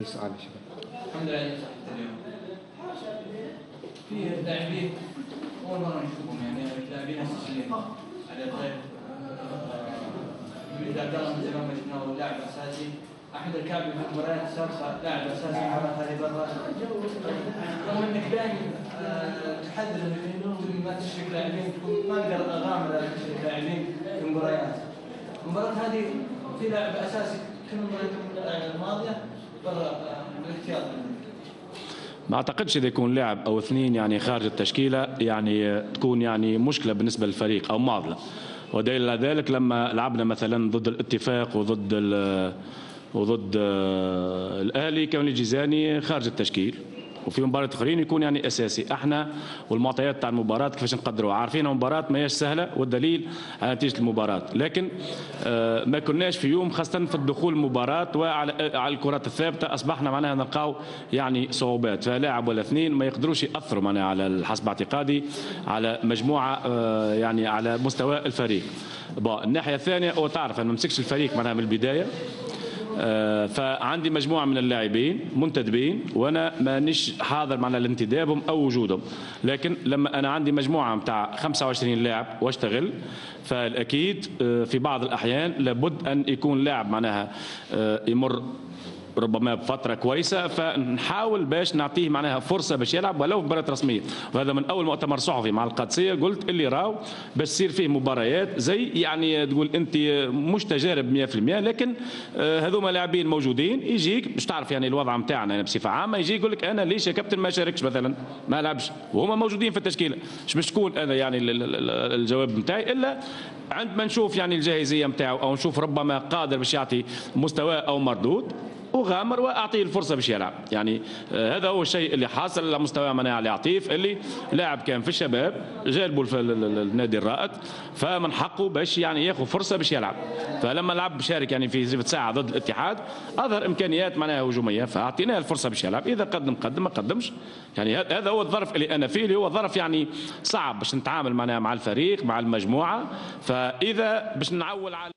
السؤال يا شباب. الحمد لله صحيح اليوم. في لاعبين اول مره نشوفهم يعني لاعبين اساسيين على غير مثل عبد الله بن زمان شفناه لاعب اساسي، احمد الكعبي في المباريات السابقه لاعب اساسي المباراه هذه برا. رغم انك دائما تحدد انك ما تشرك لاعبين تكون ما اقدر اغامر على تشرك لاعبين في المباريات. المباراه هذه في لاعب اساسي كل المباريات الماضيه برا بالاختيار. ما اعتقدش اذا يكون لاعب او اثنين يعني خارج التشكيله يعني تكون يعني مشكله بالنسبه للفريق او معضله، ودليل على ذلك لما لعبنا مثلا ضد الاتفاق وضد الاهلي كان الجيزاني خارج التشكيل، وفي مباراه اخرين يكون يعني اساسي. احنا والمعطيات تاع المباراه كيفاش نقدروا عارفين المباراه ما هيش سهله، والدليل على نتيجه المباراه، لكن ما كناش في يوم خاصه في الدخول المباراه وعلى الكرات الثابته اصبحنا معناها نلقاو يعني صعوبات، فلاعب ولا اثنين ما يقدروش ياثروا معناها على حسب اعتقادي على مجموعه يعني على مستوى الفريق. الناحيه الثانيه وتعرف انا ما مسكش الفريق معناها من البدايه، فعندي مجموعة من اللاعبين منتدبين وأنا مانيش حاضر معنا لانتدابهم أو وجودهم، لكن لما أنا عندي مجموعة متاع 25 لاعب واشتغل فالأكيد في بعض الأحيان لابد أن يكون لاعب معناها يمر ربما بفتره كويسه، فنحاول باش نعطيه معناها فرصه باش يلعب ولو مباراه رسميه. وهذا من اول مؤتمر صحفي مع القادسيه قلت اللي راو باش تصير فيه مباريات زي يعني تقول انت مش تجارب 100%، لكن هذوما لاعبين موجودين يجيك باش تعرف يعني الوضع نتاعنا يعني بصفه عامه، يجي يقول لك انا ليش يا كابتن ما شاركش مثلا ما لعبش وهما موجودين في التشكيله. مش باش تكون انا يعني الجواب نتاعي الا عندما نشوف يعني الجاهزيه نتاعو او نشوف ربما قادر باش يعطي مستوى او مردود وغامر واعطيه الفرصه باش يلعب. يعني هذا هو الشيء اللي حاصل على مستوى مناع علي عطيف اللي لاعب كان في الشباب جالبوا النادي الرائد، فمن حقه باش يعني ياخذ فرصه باش يلعب. فلما لعب شارك يعني في زفت ساعه ضد الاتحاد اظهر امكانيات معناها هجوميه فاعطيناه الفرصه باش يلعب، اذا قدم ما قدمش يعني هذا هو الظرف اللي انا فيه، اللي هو ظرف يعني صعب باش نتعامل معناها مع الفريق مع المجموعه. فاذا باش نعول على